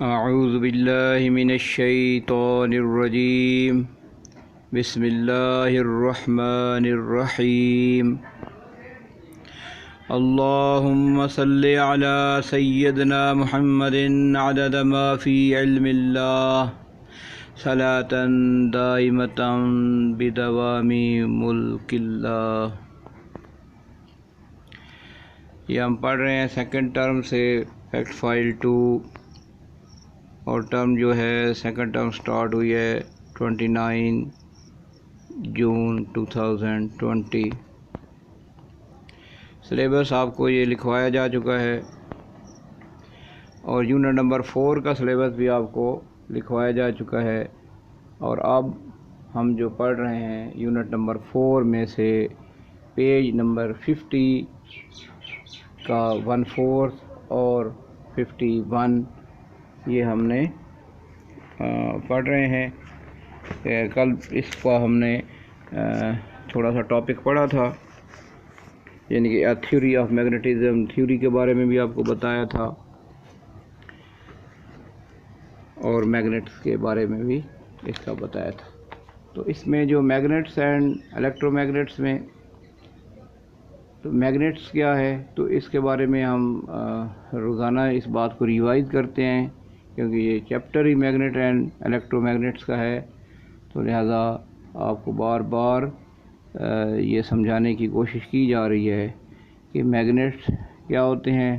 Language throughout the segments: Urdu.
اعوذ باللہ من الشیطان الرجیم بسم اللہ الرحمن الرحیم اللہم صلی علی سیدنا محمد عدد ما فی علم اللہ صلاة دائمة بدوام ملک اللہ۔ یہ ہم پڑھ رہے ہیں سیکنڈ ٹرم سے فیکٹ فائل 2، اور ٹرم جو ہے سیکنڈ ٹرم سٹارٹ ہوئی ہے 29 جون 2020۔ سلیبس آپ کو یہ لکھوایا جا چکا ہے، اور یونٹ نمبر 4 کا سلیبس بھی آپ کو لکھوایا جا چکا ہے، اور اب ہم جو پڑھ رہے ہیں یونٹ نمبر 4 میں سے پیج نمبر 50 کا 1/4 اور 51 یہ ہم نے پڑھ رہے ہیں۔ کل اس کو ہم نے تھوڑا سا ٹاپک پڑھا تھا، یعنی کہ تھیوری آف میگنیٹزم، تھیوری کے بارے میں بھی آپ کو بتایا تھا، اور میگنیٹس کے بارے میں بھی اس کا بتایا تھا۔ تو اس میں جو میگنیٹس اینڈ الیکٹرو میگنیٹس میں، تو میگنیٹس کیا ہے، تو اس کے بارے میں ہم روزانہ اس بات کو ریوائز کرتے ہیں، کیونکہ یہ چیپٹر ہی میگنیٹ اینڈ الیکٹرو میگنیٹس کا ہے، تو لہذا آپ کو بار بار یہ سمجھانے کی کوشش کی جا رہی ہے کہ میگنیٹس کیا ہوتے ہیں،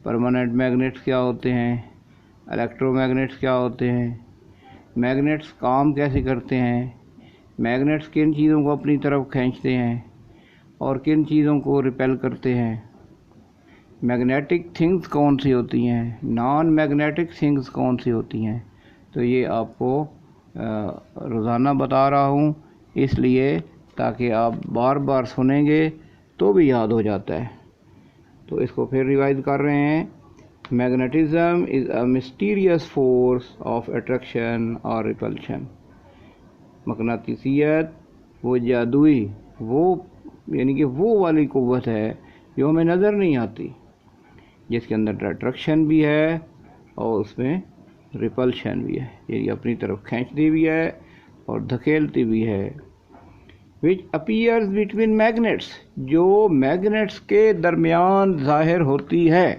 پرماننٹ میگنیٹس کیا ہوتے ہیں، الیکٹرو میگنیٹس کیا ہوتے ہیں، میگنیٹس کام کیسے کرتے ہیں، میگنیٹس کن چیزوں کو اپنی طرف کھینچتے ہیں اور کن چیزوں کو ریپیل کرتے ہیں، میگنیٹک تھنگز کون سی ہوتی ہیں، نان میگنیٹک تھنگز کون سی ہوتی ہیں۔ تو یہ آپ کو روزانہ بتا رہا ہوں، اس لیے تاکہ آپ بار بار سنیں گے تو بھی یاد ہو جاتا ہے۔ تو اس کو پھر ریوائز کر رہے ہیں۔ Magnetism is a مسٹیریس force of attraction اور ریپلشن۔ مقناطیسیت وہ جادوئی، وہ یعنی کہ وہ والی قوت ہے جو ہمیں نظر نہیں آتی، جس کے اندر اٹریکشن بھی ہے اور اس میں ریپلشن بھی ہے، یعنی اپنی طرف کھینچتی بھی ہے اور دھکیلتی بھی ہے۔ which appears between magnets، جو میگنیٹس کے درمیان ظاہر ہوتی ہے۔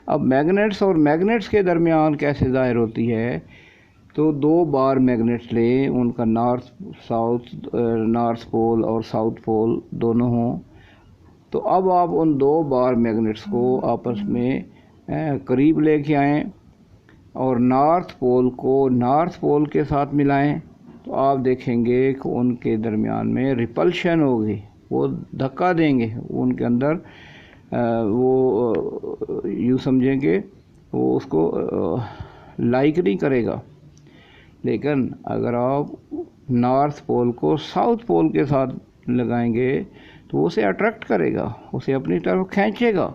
اب میگنیٹس اور میگنیٹس کے درمیان کیسے ظاہر ہوتی ہے، تو 2 بار میگنیٹس لیں، ان کا نارتھ پول اور ساؤتھ پول دونوں ہوں، تو اب آپ ان 2 بار میگنیٹس کو آپس میں قریب لے کے آئیں اور نارتھ پول کو نارتھ پول کے ساتھ ملائیں، تو آپ دیکھیں گے کہ ان کے درمیان میں ریپلشن ہوگی، وہ دھکا دیں گے، ان کے اندر وہ یوں سمجھیں کہ وہ اس کو لائک نہیں کرے گا۔ لیکن اگر آپ نارتھ پول کو ساؤتھ پول کے ساتھ لگائیں گے تو وہ اسے اٹریکٹ کرے گا، اسے اپنی طرف کھینچے گا،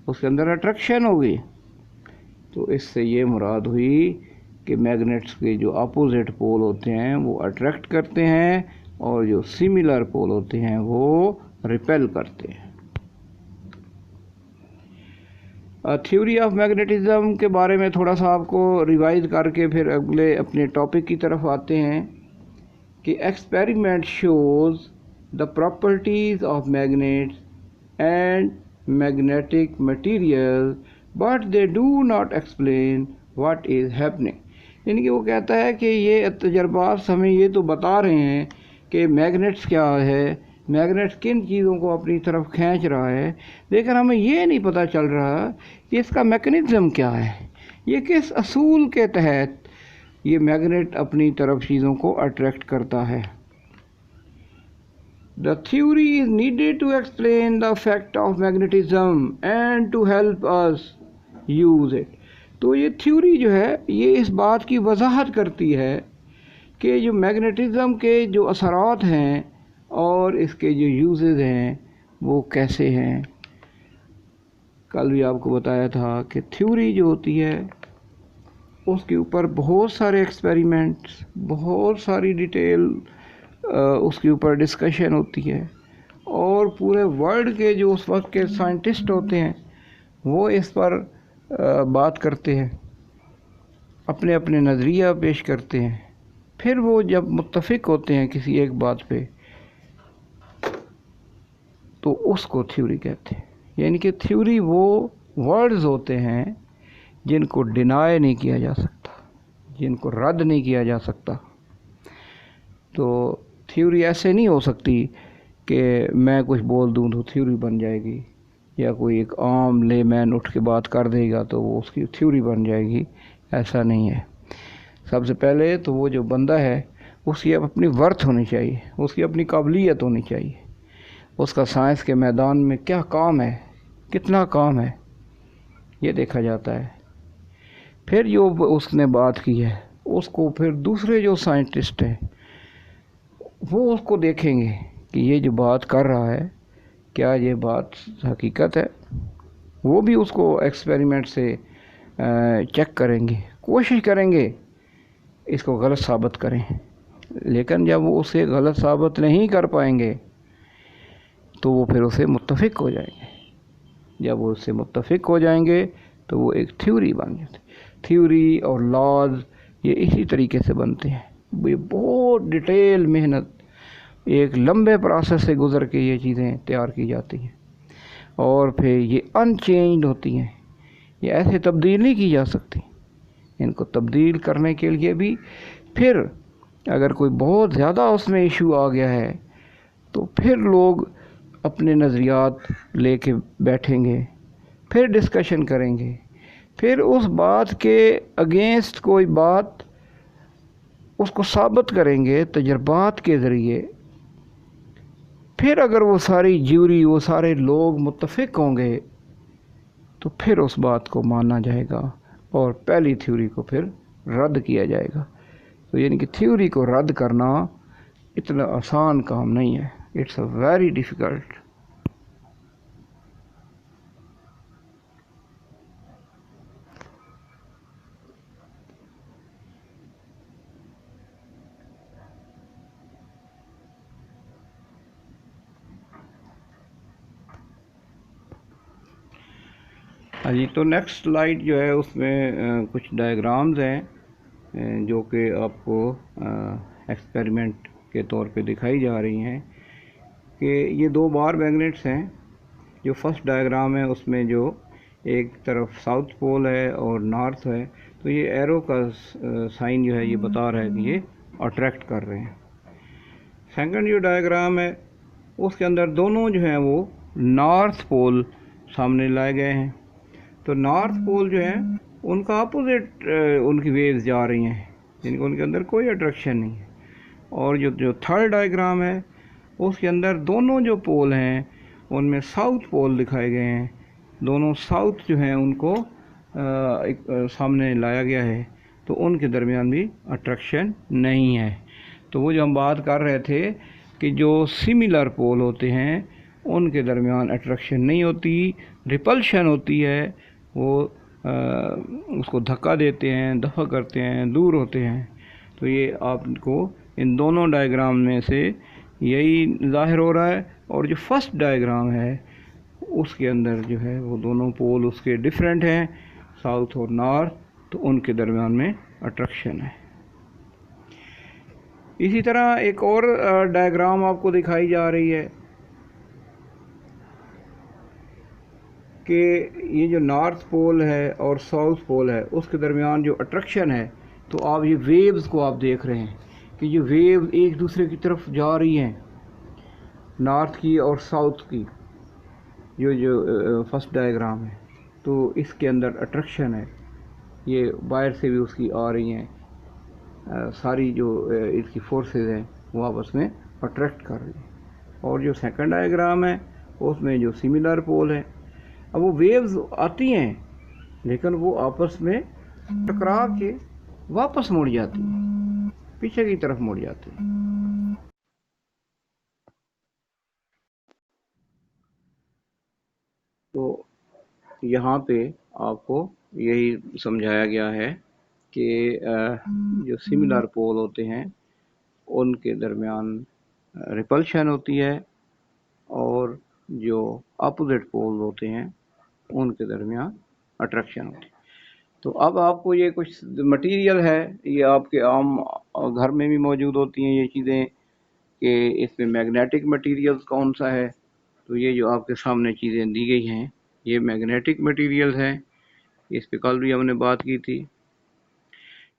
اس کے اندر اٹریکشن ہوگی۔ تو اس سے یہ مراد ہوئی کہ میگنیٹس کے جو اپوزٹ پول ہوتے ہیں وہ اٹریکٹ کرتے ہیں، اور جو سملر پول ہوتے ہیں وہ ریپیل کرتے ہیں۔ تھیوری آف میگنیٹزم کے بارے میں تھوڑا سا آپ کو ریوائز کر کے پھر اگلے اپنے ٹاپک کی طرف آتے ہیں کہ experiment shows the properties of magnets and magnetic material but they do not explain what is happening. یعنی کہ وہ کہتا ہے کہ یہ تجربات ہمیں یہ تو بتا رہے ہیں کہ میگنیٹس کیا ہے، میگنیٹس کن چیزوں کو اپنی طرف کھینچ رہا ہے، لیکن ہمیں یہ نہیں پتہ چل رہا کہ اس کا میکانزم کیا ہے، یہ کس اصول کے تحت یہ میگنیٹ اپنی طرف چیزوں کو اٹریکٹ کرتا ہے۔ The theory is needed to explain the effect of magnetism and to help us use it۔ تو یہ تھیوری جو ہے یہ اس بات کی وضاحت کرتی ہے کہ جو میگنیٹزم کے جو اثرات ہیں اور اس کے جو یوزز ہیں وہ کیسے ہیں۔ کل بھی آپ کو بتایا تھا کہ تھیوری جو ہوتی ہے اس کے اوپر بہت سارے ایکسپیریمنٹس، بہت ساری ڈیٹیل اس کے اوپر ڈسکشن ہوتی ہے، اور پورے ورلڈ کے جو اس وقت کے سائنٹسٹ ہوتے ہیں وہ اس پر بات کرتے ہیں، اپنے اپنے نظریہ پیش کرتے ہیں، پھر وہ جب متفق ہوتے ہیں کسی ایک بات پہ تو اس کو تھیوری کہتے ہیں. یعنی کہ تھیوری وہ ورڈز ہوتے ہیں جن کو ڈینائی نہیں کیا جا سکتا، جن کو رد نہیں کیا جا سکتا. تو تھیوری ایسے نہیں ہو سکتی کہ میں کچھ بول دوں تو تھیوری بن جائے گی، یا کوئی ایک عام لے مین اٹھ کے بات کر دے گا تو وہ اس کی تھیوری بن جائے گی. ایسا نہیں ہے. سب سے پہلے تو وہ جو بندہ ہے اس کی اپنی ورتھ ہونی چاہیے، اس کی اپنی قابلیت ہونی چاہیے، اس کا سائنس کے میدان میں کیا کام ہے، کتنا کام ہے، یہ دیکھا جاتا ہے. پھر جو اس نے بات کی ہے اس کو پھر دوسرے جو سائنٹسٹ ہیں وہ اس کو دیکھیں گے کہ یہ جو بات کر رہا ہے کیا یہ بات حقیقت ہے. وہ بھی اس کو ایکسپیریمنٹ سے چیک کریں گے، کوشش کریں گے اس کو غلط ثابت کریں. لیکن جب وہ اسے غلط ثابت نہیں کر پائیں گے تو وہ پھر اسے متفق ہو جائیں گے. جب وہ اس سے متفق ہو جائیں گے تو وہ ایک تھیوری بن جاتی. تھیوری اور لاز یہ اسی طریقے سے بنتے ہیں. یہ بہت ڈیٹیل محنت، ایک لمبے پروسیس سے گزر کے یہ چیزیں تیار کی جاتی ہیں، اور پھر یہ ان چینجڈ ہوتی ہیں. یہ ایسے تبدیل نہیں کی جا سکتی. ان کو تبدیل کرنے کے لیے بھی پھر اگر کوئی بہت زیادہ اس میں ایشو آ گیا ہے تو پھر لوگ اپنے نظریات لے کے بیٹھیں گے، پھر ڈسکشن کریں گے، پھر اس بات کے اگینسٹ کوئی بات اس کو ثابت کریں گے تجربات کے ذریعے. پھر اگر وہ ساری جیوری، وہ سارے لوگ متفق ہوں گے تو پھر اس بات کو مانا جائے گا اور پہلی تھیوری کو پھر رد کیا جائے گا. تو یعنی کہ تھیوری کو رد کرنا اتنا آسان کام نہیں ہے. It's a very difficult. ہاں جی، تو نیکسٹ سلائیڈ جو ہے اس میں کچھ ڈائیگرامز ہیں جو کہ آپ کو ایکسپیریمنٹ کے طور پہ دکھائی جا رہی ہیں کہ یہ دو بار میگنیٹس ہیں. جو فرسٹ ڈائیگرام ہے اس میں جو ایک طرف ساؤتھ پول ہے اور نارتھ ہے، تو یہ ایرو کا سائن جو ہے یہ بتا رہا ہے کہ یہ اٹریکٹ کر رہے ہیں. سیکنڈ جو ڈائیگرام ہے اس کے اندر دونوں جو ہیں وہ نارتھ پول سامنے لائے گئے ہیں. تو نارتھ پول جو ہے ان کا اپوزٹ ان کی ویوز جا رہی ہیں، جن کو ان کے اندر کوئی اٹریکشن نہیں ہے. اور جو تھرڈ ڈائیگرام ہے اس کے اندر دونوں جو پول ہیں ان میں ساؤتھ پول دکھائے گئے ہیں. دونوں ساؤتھ جو ہیں ان کو سامنے لایا گیا ہے، تو ان کے درمیان بھی اٹریکشن نہیں ہے. تو وہ جو ہم بات کر رہے تھے کہ جو سملر پول ہوتے ہیں ان کے درمیان اٹریکشن نہیں ہوتی، ریپلشن ہوتی ہے. وہ اس کو دھکا دیتے ہیں، دفع کرتے ہیں، دور ہوتے ہیں. تو یہ آپ کو ان دونوں ڈائیگرام میں سے یہی ظاہر ہو رہا ہے. اور جو فرسٹ ڈائیگرام ہے اس کے اندر جو ہے وہ دونوں پول اس کے ڈیفرنٹ ہیں، ساؤتھ اور نارتھ، تو ان کے درمیان میں اٹریکشن ہے. اسی طرح ایک اور ڈائیگرام آپ کو دکھائی جا رہی ہے کہ یہ جو نارتھ پول ہے اور ساؤتھ پول ہے اس کے درمیان جو اٹریکشن ہے، تو آپ یہ ویوز کو آپ دیکھ رہے ہیں کہ یہ ویو ایک دوسرے کی طرف جا رہی ہیں، نارتھ کی اور ساؤتھ کی. جو فرسٹ ڈائیگرام ہے تو اس کے اندر اٹریکشن ہے، یہ باہر سے بھی اس کی آ رہی ہیں، ساری جو اس کی فورسز ہیں وہ آپس میں اٹریکٹ کر رہی ہیں. اور جو سیکنڈ ڈائیگرام ہے اس میں جو سملر پول ہے، اب وہ ویوز آتی ہیں لیکن وہ آپس میں ٹکرا کے واپس مڑ جاتی ہیں، پیچھے کی طرف مڑ جاتی ہیں. تو یہاں پہ آپ کو یہی سمجھایا گیا ہے کہ جو سملر پول ہوتے ہیں ان کے درمیان ریپلشن ہوتی ہے، اور جو اپوزٹ پول ہوتے ہیں ان کے درمیان اٹریکشن ہوتی ہے. تو اب آپ کو یہ کچھ مٹیریل ہے، یہ آپ کے عام گھر میں بھی موجود ہوتی ہیں یہ چیزیں، کہ اس میں میگنیٹک مٹیریل کون سا ہے. تو یہ جو آپ کے سامنے چیزیں دی گئی ہیں یہ میگنیٹک مٹیریل ہیں، اس پہ کل بھی ہم نے بات کی تھی.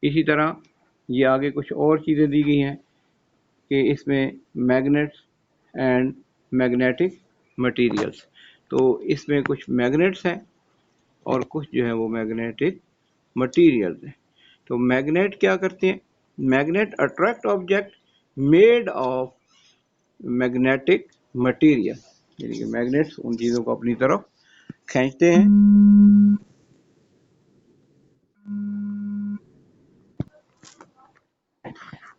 اسی طرح یہ آگے کچھ اور چیزیں دی گئی ہیں کہ اس میں میگنیٹس اینڈ میگنیٹک مٹیریلس. تو اس میں کچھ میگنیٹس ہیں اور کچھ جو ہے وہ میگنیٹک مٹیریلز ہیں. تو میگنیٹ کیا کرتے ہیں؟ Magnet attract object made of magnetic material, یعنی کہ میگنیٹس ان چیزوں کو اپنی طرف کھینچتے ہیں.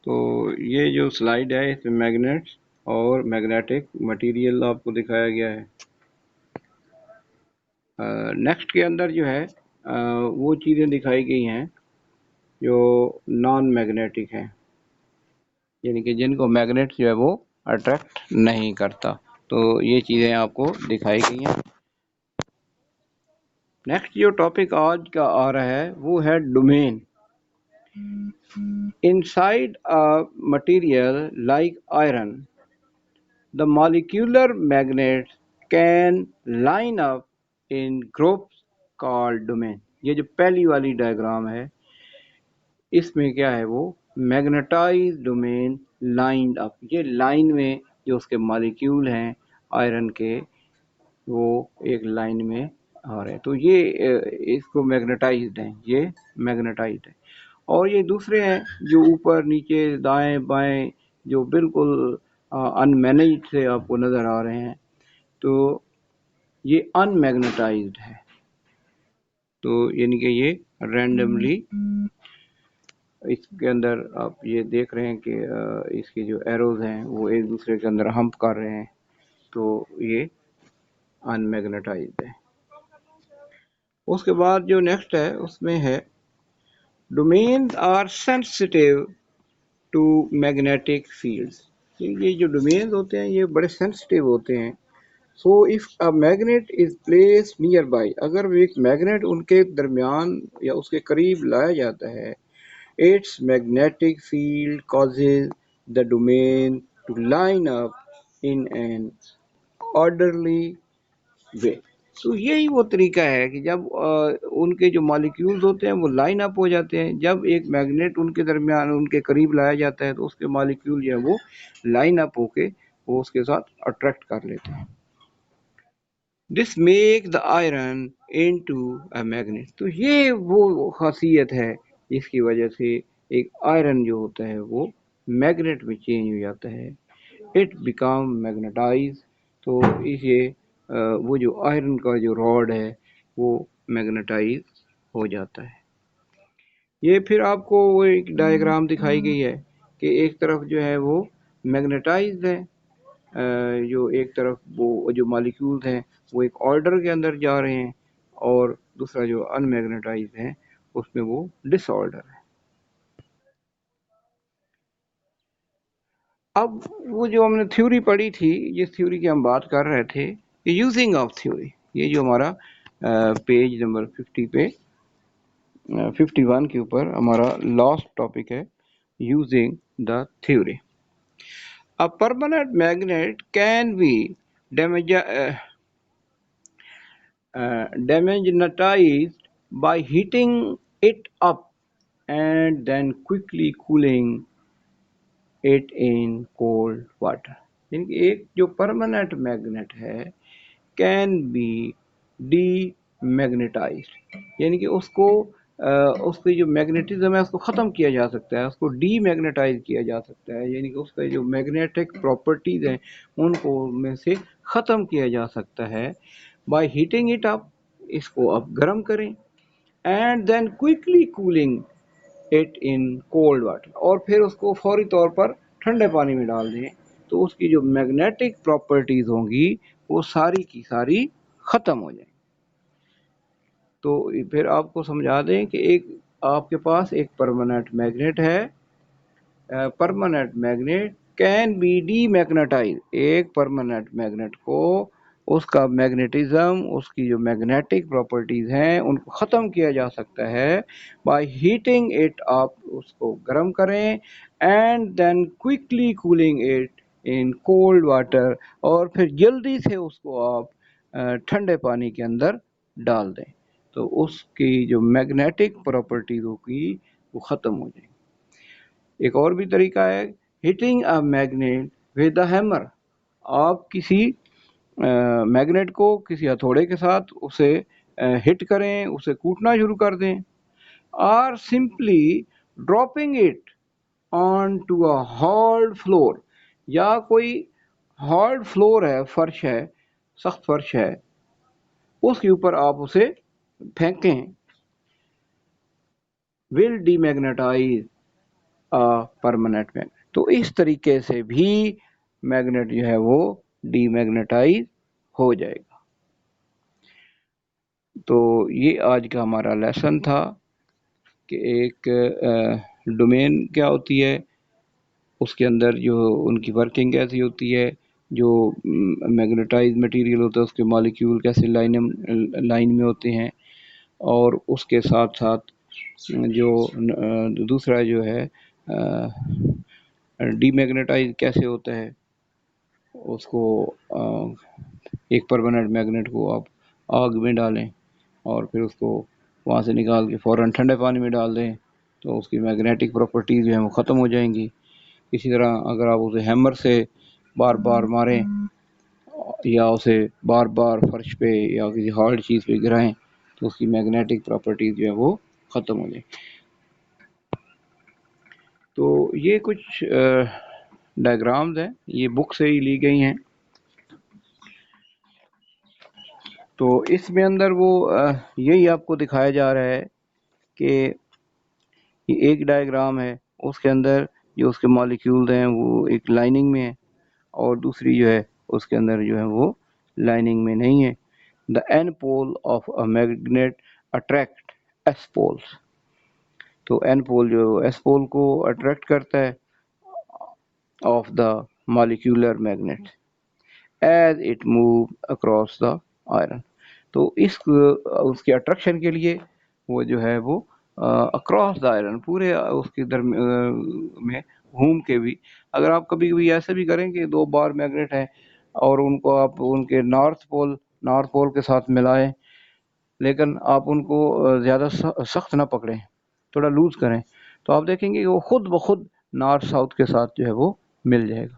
تو یہ جو سلائیڈ ہے اس میں میگنیٹس اور میگنیٹک مٹیریل آپ کو دکھایا گیا ہے. نیکسٹ کے اندر جو ہے وہ چیزیں دکھائی گئی ہیں جو نان میگنیٹک ہیں، یعنی کہ جن کو میگنیٹ جو ہے وہ اٹریکٹ نہیں کرتا. تو یہ چیزیں آپ کو دکھائی گئی ہیں. نیکسٹ جو ٹاپک آج کا آ رہا ہے وہ ہے domain. Inside a material like iron, the molecular magnets can line up in groups called domain. یہ جو پہلی والی ڈائیگرام ہے اس میں کیا ہے وہ میگنیٹائز ڈومین لائنڈ اپ. یہ لائن میں جو اس کے مالیکیول ہیں آئرن کے وہ ایک لائن میں آ رہے ہیں. تو یہ اس کو میگنیٹائزڈ ہیں، یہ میگنیٹائزڈ ہے. اور یہ دوسرے ہیں جو اوپر نیچے دائیں بائیں جو بالکل ان مینیجڈ سے آپ کو نظر آ رہے ہیں، تو یہ ان میگنیٹائزڈ ہے. تو یعنی کہ یہ رینڈملی اس کے اندر آپ یہ دیکھ رہے ہیں کہ اس کے جو ایروز ہیں وہ ایک دوسرے کے اندر ہمپ کر رہے ہیں. تو یہ ان میگنیٹائزڈ ہے. اس کے بعد جو نیکسٹ ہے اس میں ہے domains are sensitive to magnetic fields. یہ جو ڈومینز ہوتے ہیں یہ بڑے سینسٹیو ہوتے ہیں. So if a magnet is place nearby, اگر ایک میگنیٹ ان کے درمیان یا اس کے قریب لایا جاتا ہے، its magnetic field causes the domain to line up in an orderly way. تو یہی وہ طریقہ ہے کہ جب ان کے جو مالیکیولز ہوتے ہیں وہ لائن اپ ہو جاتے ہیں. جب ایک میگنیٹ ان کے درمیان ان کے قریب لایا جاتا ہے تو اس کے مالیکیول جو ہے وہ لائن اپ ہو کے وہ اس کے ساتھ اٹریکٹ کر لیتے ہیں. This make the iron into a magnet. تو یہ وہ خاصیت ہے جس کی وجہ سے ایک آئرن جو ہوتا ہے وہ میگنیٹ میں چینج ہو جاتا ہے. It become magnetise. تو اسے وہ جو آئرن کا جو راڈ ہے وہ میگنیٹائز ہو جاتا ہے. یہ پھر آپ کو وہ ایک ڈائیگرام دکھائی گئی ہے کہ ایک طرف جو ہے وہ میگنیٹائزڈ ہے، جو ایک طرف وہ جو مالیکیولز ہیں وہ ایک آرڈر کے اندر جا رہے ہیں، اور دوسرا جو ان میگنیٹائزڈ ہے اس میں وہ ڈس آرڈر ہے. اب وہ جو ہم نے تھیوری پڑھی تھی، جس تھیوری کی ہم بات کر رہے تھے، یوزنگ آف تھیوری، یہ جو ہمارا پیج نمبر 50 پہ 51 کے اوپر ہمارا لاسٹ ٹاپک ہے using the theory. A permanent magnet can be demagnetized by heating it up and then quickly cooling it in cold water. یعنی کہ ایک جو پرماننٹ میگنیٹ ہے کین بی ڈی میگنیٹائزڈ، یعنی کہ اس کو اس کی جو میگنیٹزم ہے اس کو ختم کیا جا سکتا ہے، اس کو ڈی میگنیٹائز کیا جا سکتا ہے. یعنی کہ اس کا جو میگنیٹک پراپرٹیز ہیں ان کو میں سے ختم کیا جا سکتا ہے بائی ہیٹنگ اٹ اپ. اس کو آپ گرم کریں، and then quickly cooling it in cold water, اور پھر اس کو فوری طور پر ٹھنڈے پانی میں ڈال دیں. تو اس کی جو میگنیٹک پراپرٹیز ہوں گی وہ ساری کی ساری ختم ہو جائیں. تو پھر آپ کو سمجھا دیں کہ ایک آپ کے پاس ایک پرماننٹ میگنیٹ ہے. Permanent magnet can be demagnetise. ایک پرماننٹ میگنیٹ کو اس کا میگنیٹزم، اس کی جو میگنیٹک پراپرٹیز ہیں ان کو ختم کیا جا سکتا ہے بائی ہیٹنگ اٹ اپ، اس کو گرم کریں، and then quickly cooling it in cold water, اور پھر جلدی سے اس کو آپ ٹھنڈے پانی کے اندر ڈال دیں، تو اس کی جو میگنیٹک پراپرٹیز ہوگی وہ ختم ہو جائیں گی۔ ایک اور بھی طریقہ ہے hitting a magnet with a hammer, آپ کسی میگنیٹ کو کسی ہتھوڑے کے ساتھ اسے ہٹ کریں، اسے کوٹنا شروع کر دیں، اور simply dropping it onto a hard floor, یا کوئی ہارڈ فلور ہے، فرش ہے، سخت فرش ہے، اس کے اوپر آپ اسے پھینکیں، ول ڈی میگنیٹائز پرماننٹ میگنیٹ، تو اس طریقے سے بھی میگنیٹ جو ہے وہ ڈی میگنیٹائز ہو جائے گا۔ تو یہ آج کا ہمارا لیسن تھا کہ ایک ڈومین کیا ہوتی ہے، اس کے اندر جو ان کی ورکنگ کیسی ہوتی ہے، جو میگنیٹائز مٹیریل ہوتا ہے اس کے مالیکیول کیسے لائن میں ہوتے ہیں، اور اس کے ساتھ ساتھ جو دوسرا جو ہے ڈی میگنیٹائز کیسے ہوتا ہے، اس کو ایک پرماننٹ میگنیٹ کو آپ آگ میں ڈالیں اور پھر اس کو وہاں سے نکال کے فوراً ٹھنڈے پانی میں ڈال دیں تو اس کی میگنیٹک پراپرٹیز جو ہیں وہ ختم ہو جائیں گی۔ اسی طرح اگر آپ اسے ہیمر سے بار بار ماریں یا اسے بار بار فرش پہ یا کسی ہارڈ چیز پہ گرائیں تو اس کی میگنیٹک پراپرٹیز جو ہے وہ ختم ہو جائیں۔ تو یہ کچھ ڈائیگرامز ہیں، یہ بک سے ہی لی گئی ہیں۔ تو اس میں اندر وہ یہی آپ کو دکھایا جا رہا ہے کہ یہ ایک ڈائیگرام ہے، اس کے اندر جو اس کے مالیکیولز ہیں وہ ایک لائننگ میں ہے، اور دوسری جو ہے اس کے اندر جو ہے وہ لائننگ میں نہیں ہے۔ The N pole of a magnet attract S poles, تو این پول جو ایس پول کو اٹریکٹ کرتا ہے of the molecular magnet as it move across the iron, تو اس کے اٹریکشن کے لیے وہ جو ہے وہ اکراس دا آئرن پورے اس کے میں گھوم کے بھی، اگر آپ کبھی کبھی ایسے بھی کریں کہ دو بار میگنیٹ ہیں اور ان کو آپ ان کے نارتھ پول کے ساتھ ملائیں، لیکن آپ ان کو زیادہ سخت نہ پکڑیں، تھوڑا لوز کریں، تو آپ دیکھیں گے کہ وہ خود بخود نارتھ ساؤتھ کے ساتھ جو ہے وہ مل جائے گا۔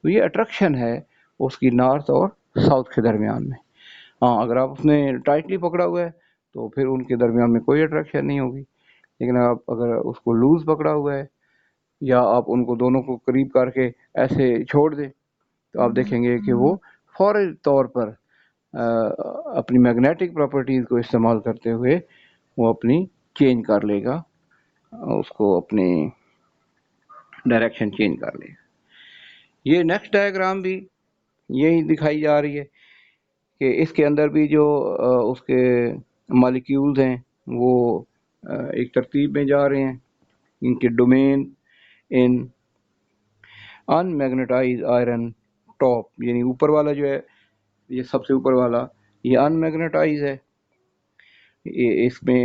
تو یہ اٹریکشن ہے اس کی نارتھ اور ساؤتھ کے درمیان میں۔ ہاں اگر آپ اس نے ٹائٹلی پکڑا ہوا ہے تو پھر ان کے درمیان میں کوئی اٹریکشن نہیں ہوگی، لیکن آپ اگر اس کو لوز پکڑا ہوا ہے یا آپ ان کو دونوں کو قریب کر کے ایسے چھوڑ دیں تو آپ دیکھیں گے کہ وہ فوری طور پر اپنی میگنیٹک پراپرٹیز کو استعمال کرتے ہوئے وہ اپنی چینج کر لے گا، اس کو اپنی ڈائریکشن چینج کر لے گا۔ یہ نیکسٹ ڈائیگرام بھی یہی دکھائی جا رہی ہے کہ اس کے اندر بھی جو اس کے مالیکیولز ہیں وہ ایک ترتیب میں جا رہے ہیں، ان کے domain in in magnetise iron top, یعنی اوپر والا جو ہے یہ سب سے اوپر والا یہ ان میگنیٹائز ہے، اس میں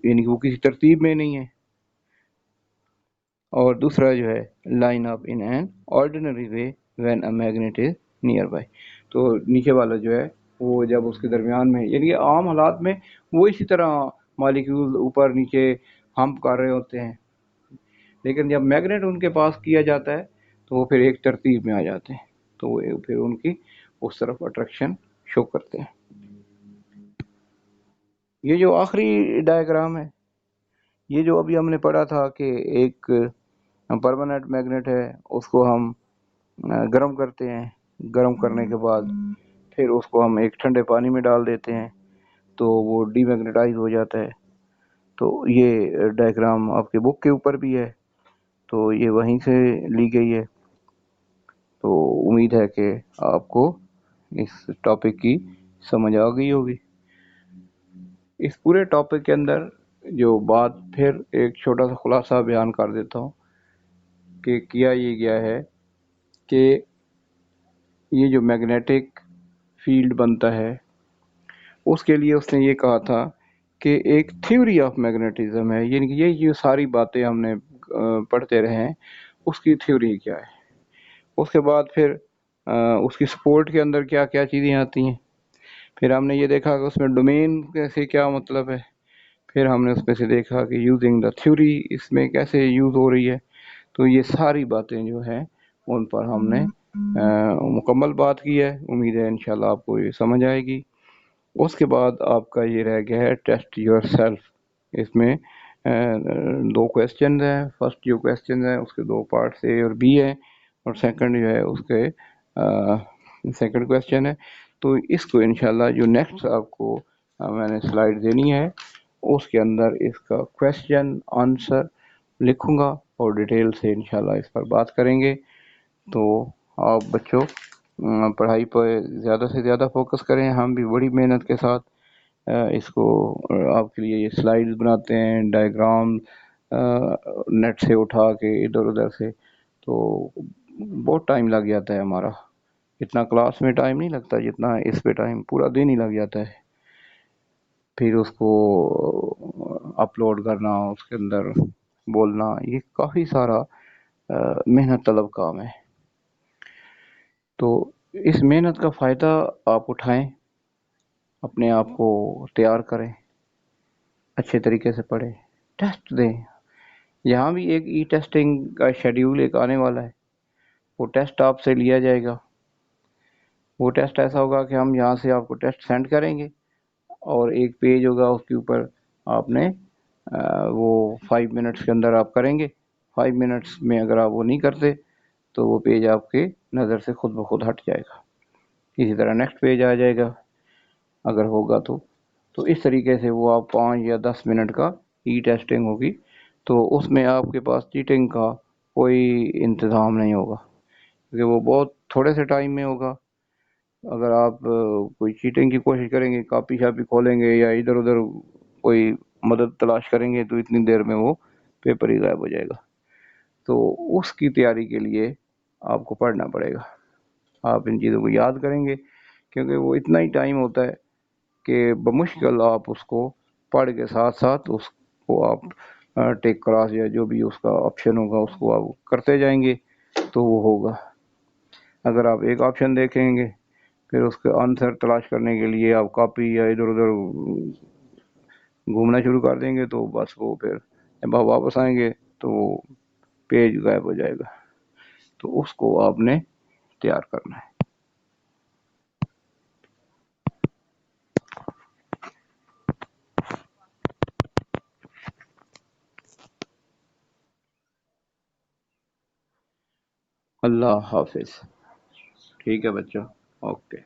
یعنی وہ کسی ترتیب میں نہیں ہے، اور دوسرا جو ہے line up in an ordinary way when a magnet is nearby, تو نیچے والا جو ہے وہ جب اس کے درمیان میں، یعنی عام حالات میں وہ اسی طرح مالیکیول اوپر نیچے ہمپ کر رہے ہوتے ہیں، لیکن جب میگنیٹ ان کے پاس کیا جاتا ہے تو وہ پھر ایک ترتیب میں آ جاتے ہیں، تو وہ پھر ان کی اس طرف اٹریکشن شو کرتے ہیں۔ یہ جو آخری ڈائیگرام ہے، یہ جو ابھی ہم نے پڑھا تھا کہ ایک پرماننٹ میگنیٹ ہے، اس کو ہم گرم کرتے ہیں، گرم کرنے کے بعد پھر اس کو ہم ایک ٹھنڈے پانی میں ڈال دیتے ہیں تو وہ ڈی میگنیٹائز ہو جاتا ہے۔ تو یہ ڈائیگرام آپ کے بک کے اوپر بھی ہے، تو یہ وہیں سے لی گئی ہے۔ تو امید ہے کہ آپ کو اس ٹاپک کی سمجھ آ گئی ہوگی۔ اس پورے ٹاپک کے اندر جو بات پھر ایک چھوٹا سا خلاصہ بیان کر دیتا ہوں کہ کیا یہ گیا ہے کہ یہ جو میگنیٹک فیلڈ بنتا ہے، اس کے لیے اس نے یہ کہا تھا کہ ایک تھیوری آف میگنیٹزم ہے، یعنی کہ یہ ساری باتیں ہم نے پڑھتے رہے ہیں، اس کی تھیوری کیا ہے۔ اس کے بعد پھر اس کی سپورٹ کے اندر کیا کیا چیزیں آتی ہیں، پھر ہم نے یہ دیکھا کہ اس میں ڈومین سے کیا مطلب ہے، پھر ہم نے اس میں سے دیکھا کہ یوزنگ دا تھیوری اس میں کیسے یوز ہو رہی ہے۔ تو یہ ساری باتیں جو ہیں ان پر ہم نے مکمل بات کی ہے، امید ہے انشاءاللہ آپ کو یہ سمجھ آئے گی۔ اس کے بعد آپ کا یہ رہ گیا ہے ٹیسٹ یور سیلف، اس میں دو کویسچنز ہیں، فرسٹ جو کویسچن ہے اس کے دو پارٹس اے اور بی ہیں، اور سیکنڈ جو ہے اس کے سیکنڈ کویسچن ہے۔ تو اس کو انشاءاللہ جو نیکسٹ آپ کو میں نے سلائڈ دینی ہے اس کے اندر اس کا کویسچن آنسر لکھوں گا اور ڈیٹیل سے انشاءاللہ اس پر بات کریں گے۔ تو آپ بچوں پڑھائی پر زیادہ سے زیادہ فوکس کریں، ہم بھی بڑی محنت کے ساتھ اس کو آپ کے لیے یہ سلائڈز بناتے ہیں، ڈائیگرام نیٹ سے اٹھا کے ادھر ادھر سے، تو بہت ٹائم لگ جاتا ہے ہمارا، اتنا کلاس میں ٹائم نہیں لگتا جتنا اس پہ ٹائم پورا دن ہی لگ جاتا ہے، پھر اس کو اپلوڈ کرنا، اس کے اندر بولنا، یہ کافی سارا محنت طلب کام ہے۔ تو اس محنت کا فائدہ آپ اٹھائیں، اپنے آپ کو تیار کریں، اچھے طریقے سے پڑھیں، ٹیسٹ دیں۔ یہاں بھی ایک ای ٹیسٹنگ کا شیڈیول ایک آنے والا ہے، وہ ٹیسٹ آپ سے لیا جائے گا۔ وہ ٹیسٹ ایسا ہوگا کہ ہم یہاں سے آپ کو ٹیسٹ سینڈ کریں گے، اور ایک پیج ہوگا اس کے اوپر آپ نے وہ 5 منٹس کے اندر آپ کریں گے۔ 5 منٹس میں اگر آپ وہ نہیں کرتے تو وہ پیج آپ کے نظر سے خود بخود ہٹ جائے گا، اسی طرح نیکسٹ پیج آ جائے گا اگر ہوگا تو اس طریقے سے وہ آپ 5 یا 10 منٹ کا ای ٹیسٹنگ ہوگی، تو اس میں آپ کے پاس چیٹنگ کا کوئی انتظام نہیں ہوگا، کیونکہ وہ بہت تھوڑے سے ٹائم میں ہوگا۔ اگر آپ کوئی چیٹنگ کی کوشش کریں گے، کاپی شاپی کھولیں گے یا ادھر ادھر کوئی مدد تلاش کریں گے، تو اتنی دیر میں وہ پیپر ہی غائب ہو جائے گا۔ تو اس کی تیاری کے لیے آپ کو پڑھنا پڑے گا، آپ ان چیزوں کو یاد کریں گے، کیونکہ وہ اتنا ہی ٹائم ہوتا ہے کہ بمشکل آپ اس کو پڑھ کے ساتھ ساتھ اس کو آپ ٹیک کلاس یا جو بھی اس کا آپشن ہوگا اس کو آپ کرتے جائیں گے تو وہ ہوگا۔ اگر آپ ایک آپشن دیکھیں گے پھر اس کے آنسر تلاش کرنے کے لیے آپ کاپی یا ادھر ادھر گھومنا شروع کر دیں گے تو بس وہ پھر جب آپ واپس آئیں گے تو وہ پیج غائب ہو جائے گا۔ تو اس کو آپ نے تیار کرنا ہے۔ اللہ حافظ۔ ٹھیک ہے بچوں، اوکے۔